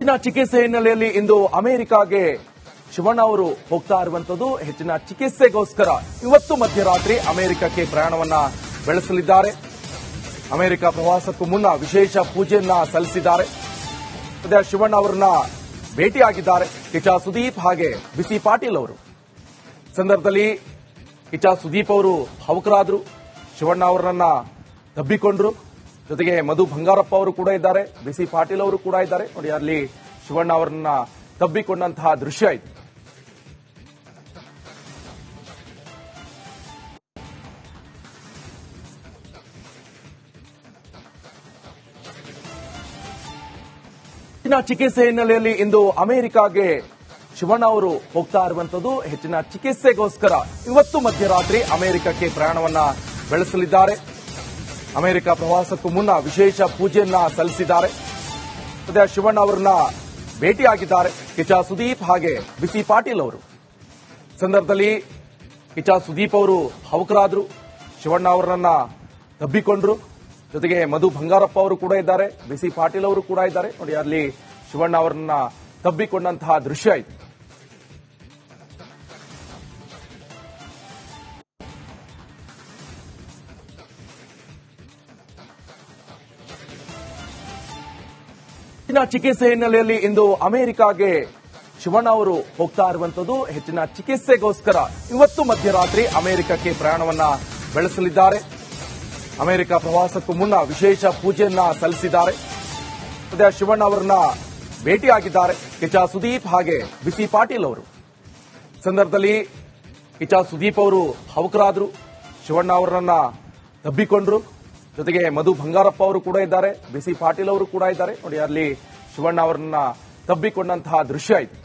ಹೆಚ್ಚಿನ ಚಿಕಿತ್ಸೆ ಹಿನ್ನೆಲೆಯಲ್ಲಿ ಇಂದು ಅಮೆರಿಕಾಗೆ ಶಿವಣ್ಣ ಅವರು ಹೋಗ್ತಾ ಇರುವಂತದ್ದು. ಹೆಚ್ಚಿನ ಚಿಕಿತ್ಸೆಗೋಸ್ಕರ ಇವತ್ತು ಮಧ್ಯರಾತ್ರಿ ಅಮೆರಿಕಕ್ಕೆ ಪ್ರಯಾಣವನ್ನ ಬೆಳೆಸಲಿದ್ದಾರೆ. ಅಮೆರಿಕ ಪ್ರವಾಸಕ್ಕೂ ಮುನ್ನ ವಿಶೇಷ ಪೂಜೆಯನ್ನ ಸಲ್ಲಿಸಿದ್ದಾರೆ. ಸದ್ಯ ಶಿವಣ್ಣ ಅವರನ್ನ ಭೇಟಿಯಾಗಿದ್ದಾರೆ ಕಿಚ್ಚ ಸುದೀಪ್ ಹಾಗೆ ಬಿಸಿ ಪಾಟೀಲ್ ಅವರು. ಸಂದರ್ಭದಲ್ಲಿ ಕಿಚ್ಚ ಸುದೀಪ್ ಅವರು ಭಾವುಕರಾದ್ರು, ಶಿವಣ್ಣ ಅವರನ್ನ ತಬ್ಬಿಕೊಂಡ್ರು. ಜೊತೆಗೆ ಮಧು ಬಂಗಾರಪ್ಪ ಅವರು ಕೂಡ ಇದ್ದಾರೆ, ಬಿಸಿ ಪಾಟೀಲ್ ಅವರು ಕೂಡ ಇದ್ದಾರೆ. ನೋಡಿ, ಅಲ್ಲಿ ಶಿವಣ್ಣ ಅವರನ್ನ ತಬ್ಬಿಕೊಂಡಂತಹ ದೃಶ್ಯ ಇದು. ಹೆಚ್ಚಿನ ಚಿಕಿತ್ಸೆ ಹಿನ್ನೆಲೆಯಲ್ಲಿ ಇಂದು ಅಮೆರಿಕಾಗೆ ಶಿವಣ್ಣ ಅವರು ಹೋಗ್ತಾ ಇರುವಂತದ್ದು. ಹೆಚ್ಚಿನ ಚಿಕಿತ್ಸೆಗೋಸ್ಕರ ಇವತ್ತು ಮಧ್ಯರಾತ್ರಿ ಅಮೆರಿಕಕ್ಕೆ ಪ್ರಯಾಣವನ್ನ ಬೆಳೆಸಲಿದ್ದಾರೆ. ಅಮೆರಿಕ ಪ್ರವಾಸಕ್ಕೂ ಮುನ್ನ ವಿಶೇಷ ಪೂಜೆಯನ್ನ ಸಲ್ಲಿಸಿದ್ದಾರೆ. ಸದ್ಯ ಶಿವಣ್ಣ ಅವರನ್ನ ಭೇಟಿಯಾಗಿದ್ದಾರೆ ಕಿಚ್ಚ ಸುದೀಪ್ ಹಾಗೆ ಬಿಸಿ ಪಾಟೀಲ್ ಅವರು. ಸಂದರ್ಭದಲ್ಲಿ ಕಿಚ್ಚ ಸುದೀಪ್ ಅವರು ಭಾವುಕರಾದ್ರು, ಶಿವಣ್ಣ ಅವರನ್ನ ತಬ್ಬಿಕೊಂಡ್ರು. ಜೊತೆಗೆ ಮಧು ಬಂಗಾರಪ್ಪ ಅವರು ಕೂಡ ಇದ್ದಾರೆ, ಬಿಸಿ ಪಾಟೀಲ್ ಅವರು ಕೂಡ ಇದ್ದಾರೆ. ನೋಡಿ, ಅಲ್ಲಿ ಶಿವಣ್ಣ ಅವರನ್ನ ತಬ್ಬಿಕೊಂಡಂತಹ ದೃಶ್ಯ ಇದು. ಹೆಚ್ಚಿನ ಚಿಕಿತ್ಸೆ ಹಿನ್ನೆಲೆಯಲ್ಲಿ ಇಂದು ಅಮೆರಿಕಾಗೆ ಶಿವಣ್ಣ ಅವರು ಹೋಗ್ತಾ ಇರುವಂತದ್ದು. ಹೆಚ್ಚಿನ ಚಿಕಿತ್ಸೆಗೋಸ್ಕರ ಇವತ್ತು ಮಧ್ಯರಾತ್ರಿ ಅಮೆರಿಕಕ್ಕೆ ಪ್ರಯಾಣವನ್ನ ಬೆಳೆಸಲಿದ್ದಾರೆ. ಅಮೆರಿಕ ಪ್ರವಾಸಕ್ಕೂ ಮುನ್ನ ವಿಶೇಷ ಪೂಜೆಯನ್ನ ಸಲ್ಲಿಸಿದ್ದಾರೆ. ಸದ್ಯ ಶಿವಣ್ಣ ಅವರನ್ನ ಭೇಟಿಯಾಗಿದ್ದಾರೆ ಕಿಚ್ಚ ಸುದೀಪ್ ಹಾಗೆ ಬಿಸಿ ಪಾಟೀಲ್ ಅವರು. ಸಂದರ್ಭದಲ್ಲಿ ಕಿಚ್ಚ ಸುದೀಪ್ ಅವರು ಭಾವುಕರಾದ್ರು, ಶಿವಣ್ಣ ಅವರನ್ನ ತಬ್ಬಿಕೊಂಡ್ರು. ಜೊತೆಗೆ ಮಧು ಬಂಗಾರಪ್ಪ ಅವರು ಕೂಡ ಇದ್ದಾರೆ, ಬಿಸಿ ಪಾಟೀಲ್ ಅವರು ಕೂಡ ಇದ್ದಾರೆ. ನೋಡಿ, ಅಲ್ಲಿ ಶಿವಣ್ಣ ಅವರನ್ನ ತಬ್ಬಿಕೊಂಡಂತಹ ದೃಶ್ಯ ಇದು.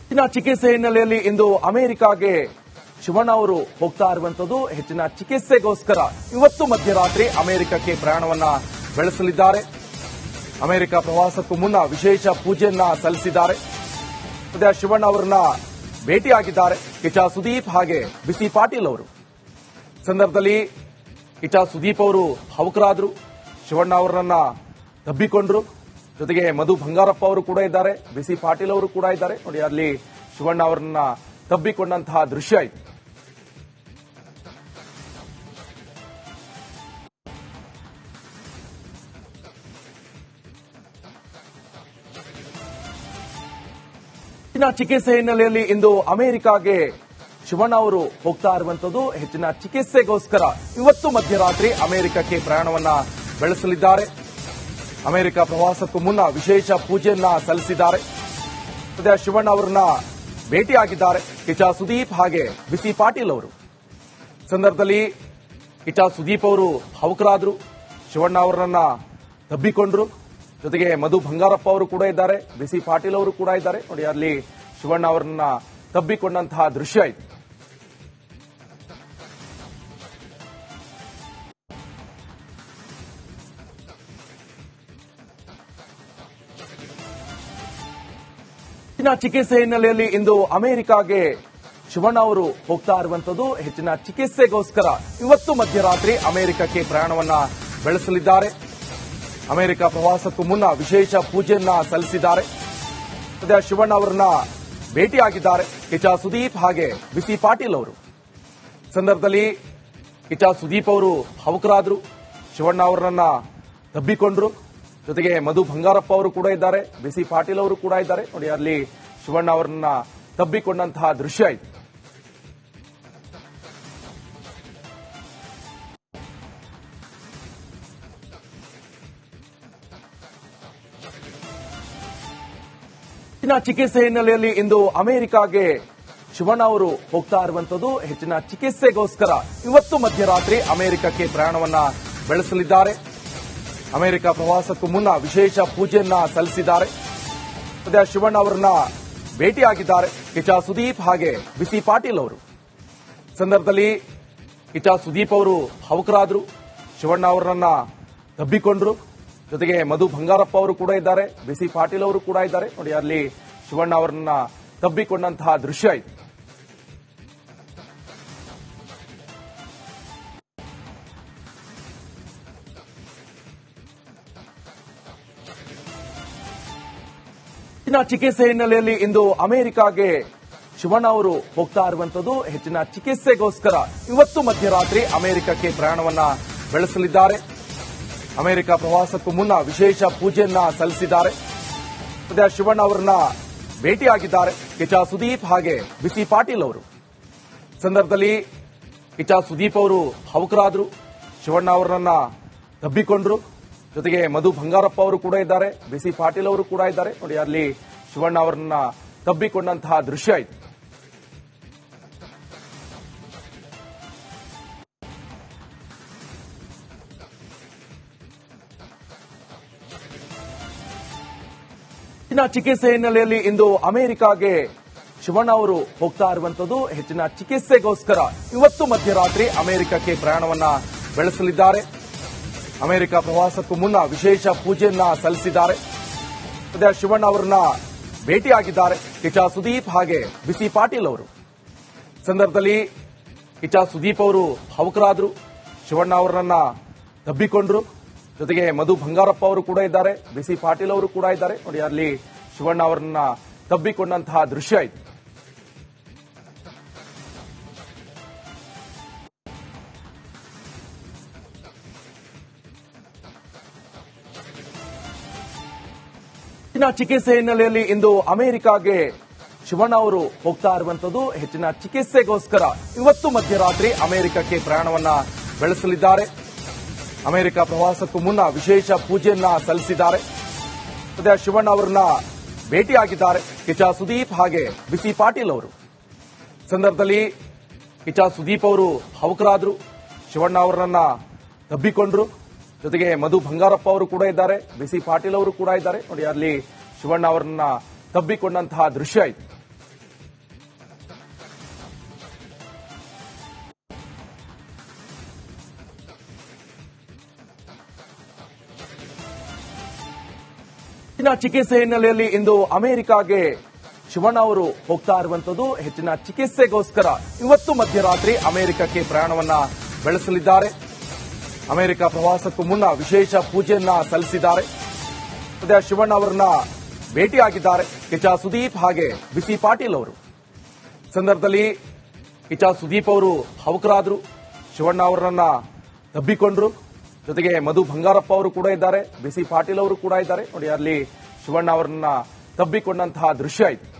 ಹೆಚ್ಚಿನ ಚಿಕಿತ್ಸೆ ಹಿನ್ನೆಲೆಯಲ್ಲಿ ಇಂದು ಅಮೆರಿಕಾಗೆ ಶಿವಣ್ಣ ಅವರು ಹೋಗ್ತಾ ಇರುವಂತದ್ದು. ಹೆಚ್ಚಿನ ಚಿಕಿತ್ಸೆಗೋಸ್ಕರ ಇವತ್ತು ಮಧ್ಯರಾತ್ರಿ ಅಮೆರಿಕಕ್ಕೆ ಪ್ರಯಾಣವನ್ನ ಬೆಳೆಸಲಿದ್ದಾರೆ. ಅಮೆರಿಕ ಪ್ರವಾಸಕ್ಕೂ ಮುನ್ನ ವಿಶೇಷ ಪೂಜೆಯನ್ನ ಸಲ್ಲಿಸಿದ್ದಾರೆ. ಸದ್ಯ ಶಿವಣ್ಣ ಅವರನ್ನ ಭೇಟಿಯಾಗಿದ್ದಾರೆ ಕಿಚ್ಚ ಸುದೀಪ್ ಹಾಗೆ ಬಿಸಿ ಪಾಟೀಲ್ ಅವರು. ಸಂದರ್ಭದಲ್ಲಿ ಕಿಚ್ಚ ಸುದೀಪ್ ಅವರು ಭಾವುಕರಾದ್ರು, ಶಿವಣ್ಣ ಅವರನ್ನ ತಬ್ಬಿಕೊಂಡ್ರು. ಜೊತೆಗೆ ಮಧು ಬಂಗಾರಪ್ಪ ಅವರು ಕೂಡ ಇದ್ದಾರೆ, ಬಿಸಿ ಪಾಟೀಲ್ ಅವರು ಕೂಡ ಇದ್ದಾರೆ. ನೋಡಿ, ಅಲ್ಲಿ ಶಿವಣ್ಣ ಅವರನ್ನ ತಬ್ಬಿಕೊಂಡಂತಹ ದೃಶ್ಯ ಇದು. ಹೆಚ್ಚಿನ ಚಿಕಿತ್ಸೆ ಹಿನ್ನೆಲೆಯಲ್ಲಿ ಇಂದು ಅಮೆರಿಕಾಗೆ ಶಿವಣ್ಣ ಅವರು ಹೋಗ್ತಾ ಇರುವಂತದ್ದು. ಹೆಚ್ಚಿನ ಚಿಕಿತ್ಸೆಗೋಸ್ಕರ ಇವತ್ತು ಮಧ್ಯರಾತ್ರಿ ಅಮೆರಿಕಕ್ಕೆ ಪ್ರಯಾಣವನ್ನ ಬೆಳೆಸಲಿದ್ದಾರೆ. ಅಮೆರಿಕ ಪ್ರವಾಸಕ್ಕೂ ಮುನ್ನ ವಿಶೇಷ ಪೂಜೆಯನ್ನ ಸಲ್ಲಿಸಿದ್ದಾರೆ. ಸದ್ಯ ಶಿವಣ್ಣ ಅವರನ್ನ ಭೇಟಿಯಾಗಿದ್ದಾರೆ ಕಿಚ್ಚ ಸುದೀಪ್ ಹಾಗೆ ಬಿಸಿ ಪಾಟೀಲ್ ಅವರು. ಸಂದರ್ಭದಲ್ಲಿ ಕಿಚ್ಚ ಸುದೀಪ್ ಅವರು ಭಾವುಕರಾದ್ರು, ಶಿವಣ್ಣ ಅವರನ್ನ ತಬ್ಬಿಕೊಂಡ್ರು. ಜೊತೆಗೆ ಮಧು ಬಂಗಾರಪ್ಪ ಅವರು ಕೂಡ ಇದ್ದಾರೆ, ಬಿಸಿ ಪಾಟೀಲ್ ಅವರು ಕೂಡ ಇದ್ದಾರೆ. ನೋಡಿ, ಅಲ್ಲಿ ಶಿವಣ್ಣ ಅವರನ್ನ ತಬ್ಬಿಕೊಂಡಂತಹ ದೃಶ್ಯ ಇದು. ಹೆಚ್ಚಿನ ಚಿಕಿತ್ಸೆ ಹಿನ್ನೆಲೆಯಲ್ಲಿ ಇಂದು ಅಮೆರಿಕಾಗೆ ಶಿವಣ್ಣ ಅವರು ಹೋಗ್ತಾ ಇರುವಂತದ್ದು. ಹೆಚ್ಚಿನ ಚಿಕಿತ್ಸೆಗೋಸ್ಕರ ಇವತ್ತು ಮಧ್ಯರಾತ್ರಿ ಅಮೆರಿಕಕ್ಕೆ ಪ್ರಯಾಣವನ್ನ ಬೆಳೆಸಲಿದ್ದಾರೆ. ಅಮೆರಿಕ ಪ್ರವಾಸಕ್ಕೂ ಮುನ್ನ ವಿಶೇಷ ಪೂಜೆಯನ್ನ ಸಲ್ಲಿಸಿದ್ದಾರೆ. ಸದ್ಯ ಶಿವಣ್ಣ ಅವರನ್ನ ಭೇಟಿಯಾಗಿದ್ದಾರೆ ಕಿಚ್ಚ ಸುದೀಪ್ ಹಾಗೆ ಬಿಸಿ ಪಾಟೀಲ್ ಅವರು. ಸಂದರ್ಭದಲ್ಲಿ ಕಿಚ್ಚ ಸುದೀಪ್ ಅವರು ಭಾವುಕರಾದ್ರು, ಶಿವಣ್ಣ ಅವರನ್ನ ತಬ್ಬಿಕೊಂಡ್ರು. ಜೊತೆಗೆ ಮಧು ಬಂಗಾರಪ್ಪ ಅವರು ಕೂಡ ಇದ್ದಾರೆ, ಬಿಸಿ ಪಾಟೀಲ್ ಅವರು ಕೂಡ ಇದ್ದಾರೆ. ನೋಡಿ, ಅಲ್ಲಿ ಶಿವಣ್ಣ ಅವರನ್ನ ತಬ್ಬಿಕೊಂಡಂತಹ ದೃಶ್ಯ ಇದು. ಹೆಚ್ಚಿನ ಚಿಕಿತ್ಸೆ ಹಿನ್ನೆಲೆಯಲ್ಲಿ ಇಂದು ಅಮೆರಿಕಾಗೆ ಶಿವಣ್ಣ ಅವರು ಹೋಗ್ತಾ ಇರುವಂತದ್ದು. ಹೆಚ್ಚಿನ ಚಿಕಿತ್ಸೆಗೋಸ್ಕರ ಇವತ್ತು ಮಧ್ಯರಾತ್ರಿ ಅಮೆರಿಕಕ್ಕೆ ಪ್ರಯಾಣವನ್ನ ಬೆಳೆಸಲಿದ್ದಾರೆ. ಅಮೆರಿಕ ಪ್ರವಾಸಕ್ಕೂ ಮುನ್ನ ವಿಶೇಷ ಪೂಜೆಯನ್ನ ಸಲ್ಲಿಸಿದ್ದಾರೆ. ಸದ್ಯ ಶಿವಣ್ಣ ಅವರನ್ನ ಭೇಟಿಯಾಗಿದ್ದಾರೆ ಕಿಚ್ಚ ಸುದೀಪ್ ಹಾಗೆ ಬಿಸಿ ಪಾಟೀಲ್ ಅವರು. ಸಂದರ್ಭದಲ್ಲಿ ಕಿಚ್ಚ ಸುದೀಪ್ ಅವರು ಭಾವುಕರಾದ್ರು, ಶಿವಣ್ಣ ಅವರನ್ನ ತಬ್ಬಿಕೊಂಡ್ರು. ಜೊತೆಗೆ ಮಧು ಬಂಗಾರಪ್ಪ ಅವರು ಕೂಡ ಇದ್ದಾರೆ, ಬಿಸಿ ಪಾಟೀಲ್ ಅವರು ಕೂಡ ಇದ್ದಾರೆ. ನೋಡಿ, ಅಲ್ಲಿ ಶಿವಣ್ಣ ಅವರನ್ನ ತಬ್ಬಿಕೊಂಡಂತಹ ದೃಶ್ಯ ಇದು. ಹೆಚ್ಚಿನ ಚಿಕಿತ್ಸೆ ಹಿನ್ನೆಲೆಯಲ್ಲಿ ಇಂದು ಅಮೆರಿಕಾಗೆ ಶಿವಣ್ಣ ಅವರು ಹೋಗ್ತಾ ಇರುವಂತದ್ದು. ಹೆಚ್ಚಿನ ಚಿಕಿತ್ಸೆಗೋಸ್ಕರ ಇವತ್ತು ಮಧ್ಯರಾತ್ರಿ ಅಮೆರಿಕಕ್ಕೆ ಪ್ರಯಾಣವನ್ನ ಬೆಳೆಸಲಿದ್ದಾರೆ. ಅಮೆರಿಕ ಪ್ರವಾಸಕ್ಕೂ ಮುನ್ನ ವಿಶೇಷ ಪೂಜೆಯನ್ನ ಸಲ್ಲಿಸಿದ್ದಾರೆ. ಸದ್ಯ ಶಿವಣ್ಣ ಅವರನ್ನ ಭೇಟಿಯಾಗಿದ್ದಾರೆ ಕಿಚ್ಚ ಸುದೀಪ್ ಹಾಗೆ ಬಿಸಿ ಪಾಟೀಲ್ ಅವರು. ಸಂದರ್ಭದಲ್ಲಿ ಕಿಚ್ಚ ಸುದೀಪ್ ಅವರು ಭಾವುಕರಾದ್ರು, ಶಿವಣ್ಣ ಅವರನ್ನ ತಬ್ಬಿಕೊಂಡ್ರು. ಜೊತೆಗೆ ಮಧು ಬಂಗಾರಪ್ಪ ಅವರು ಕೂಡ ಇದ್ದಾರೆ, ಬಿಸಿ ಪಾಟೀಲ್ ಅವರು ಕೂಡ ಇದ್ದಾರೆ. ನೋಡಿ, ಅಲ್ಲಿ ಶಿವಣ್ಣ ಅವರನ್ನ ತಬ್ಬಿಕೊಂಡಂತಹ ದೃಶ್ಯ ಇದು. ಹೆಚ್ಚಿನ ಚಿಕಿತ್ಸೆ ಹಿನ್ನೆಲೆಯಲ್ಲಿ ಇಂದು ಅಮೆರಿಕಾಗೆ ಶಿವಣ್ಣ ಅವರು ಹೋಗ್ತಾ ಇರುವಂತದ್ದು. ಹೆಚ್ಚಿನ ಚಿಕಿತ್ಸೆಗೋಸ್ಕರ ಇವತ್ತು ಮಧ್ಯರಾತ್ರಿ ಅಮೆರಿಕಕ್ಕೆ ಪ್ರಯಾಣವನ್ನ ಬೆಳೆಸಲಿದ್ದಾರೆ. ಅಮೆರಿಕ ಪ್ರವಾಸಕ್ಕೂ ಮುನ್ನ ವಿಶೇಷ ಪೂಜೆಯನ್ನ ಸಲ್ಲಿಸಿದ್ದಾರೆ. ಸದ್ಯ ಶಿವಣ್ಣ ಅವರನ್ನ ಭೇಟಿಯಾಗಿದ್ದಾರೆ ಕಿಚ್ಚ ಸುದೀಪ್ ಹಾಗೆ ಬಿಸಿ ಪಾಟೀಲ್ ಅವರು. ಸಂದರ್ಭದಲ್ಲಿ ಕಿಚ್ಚ ಸುದೀಪ್ ಅವರು ಭಾವುಕರಾದ್ರು, ಶಿವಣ್ಣ ಅವರನ್ನ ತಬ್ಬಿಕೊಂಡ್ರು. ಜೊತೆಗೆ ಮಧು ಬಂಗಾರಪ್ಪ ಅವರು ಕೂಡ ಇದ್ದಾರೆ, ಬಿಸಿ ಪಾಟೀಲ್ ಅವರು ಕೂಡ ಇದ್ದಾರೆ. ನೋಡಿ, ಅಲ್ಲಿ ಶಿವಣ್ಣ ಅವರನ್ನ ತಬ್ಬಿಕೊಂಡಂತಹ ದೃಶ್ಯ ಇದು. ಹೆಚ್ಚಿನ ಚಿಕಿತ್ಸೆ ಹಿನ್ನೆಲೆಯಲ್ಲಿ ಇಂದು ಅಮೆರಿಕಾಗೆ ಶಿವಣ್ಣ ಅವರು ಹೋಗ್ತಾ ಇರುವಂತದ್ದು. ಹೆಚ್ಚಿನ ಚಿಕಿತ್ಸೆಗೋಸ್ಕರ ಇವತ್ತು ಮಧ್ಯರಾತ್ರಿ ಅಮೆರಿಕಕ್ಕೆ ಪ್ರಯಾಣವನ್ನ ಬೆಳೆಸಲಿದ್ದಾರೆ. ಅಮೆರಿಕ ಪ್ರವಾಸಕ್ಕೂ ಮುನ್ನ ವಿಶೇಷ ಪೂಜೆಯನ್ನ ಸಲ್ಲಿಸಿದ್ದಾರೆ. ಸದ್ಯ ಶಿವಣ್ಣ ಅವರನ್ನ ಭೇಟಿಯಾಗಿದ್ದಾರೆ ಕಿಚ್ಚ ಸುದೀಪ್ ಹಾಗೆ ಬಿಸಿ ಪಾಟೀಲ್ ಅವರು. ಸಂದರ್ಭದಲ್ಲಿ ಕಿಚ್ಚ ಸುದೀಪ್ ಅವರು ಭಾವುಕರಾದ್ರು, ಶಿವಣ್ಣ ಅವರನ್ನ ತಬ್ಬಿಕೊಂಡ್ರು. ಜೊತೆಗೆ ಮಧು ಬಂಗಾರಪ್ಪ ಅವರು ಕೂಡ ಇದ್ದಾರೆ, ಬಿಸಿ ಪಾಟೀಲ್ ಅವರು ಕೂಡ ಇದ್ದಾರೆ. ನೋಡಿ, ಅಲ್ಲಿ ಶಿವಣ್ಣ ಅವರನ್ನ ತಬ್ಬಿಕೊಂಡಂತಹ ದೃಶ್ಯ ಇದು. ಹೆಚ್ಚಿನ ಚಿಕಿತ್ಸೆ ಹಿನ್ನೆಲೆಯಲ್ಲಿ ಇಂದು ಅಮೆರಿಕಾಗೆ ಶಿವಣ್ಣ ಅವರು ಹೋಗ್ತಾ ಇರುವಂತದ್ದು. ಹೆಚ್ಚಿನ ಚಿಕಿತ್ಸೆಗೋಸ್ಕರ ಇವತ್ತು ಮಧ್ಯರಾತ್ರಿ ಅಮೆರಿಕಕ್ಕೆ ಪ್ರಯಾಣವನ್ನ ಬೆಳೆಸಲಿದ್ದಾರೆ. ಅಮೆರಿಕ ಪ್ರವಾಸಕ್ಕೂ ಮುನ್ನ ವಿಶೇಷ ಪೂಜೆಯನ್ನ ಸಲ್ಲಿಸಿದ್ದಾರೆ. ಸದ್ಯ ಶಿವಣ್ಣ ಅವರನ್ನ ಭೇಟಿಯಾಗಿದ್ದಾರೆ ಕಿಚ್ಚ ಸುದೀಪ್ ಹಾಗೆ ಬಿಸಿ ಪಾಟೀಲ್ ಅವರು. ಸಂದರ್ಭದಲ್ಲಿ ಕಿಚ್ಚ ಸುದೀಪ್ ಅವರು ಭಾವುಕರಾದ್ರು, ಶಿವಣ್ಣ ಅವರನ್ನ ತಬ್ಬಿಕೊಂಡ್ರು. ಜೊತೆಗೆ ಮಧು ಬಂಗಾರಪ್ಪ ಅವರು ಕೂಡ ಇದ್ದಾರೆ, ಬಿಸಿ ಪಾಟೀಲ್ ಅವರು ಕೂಡ ಇದ್ದಾರೆ. ನೋಡಿ, ಅಲ್ಲಿ ಶಿವಣ್ಣ ಅವರನ್ನ ತಬ್ಬಿಕೊಂಡಂತಹ ದೃಶ್ಯ ಇದು.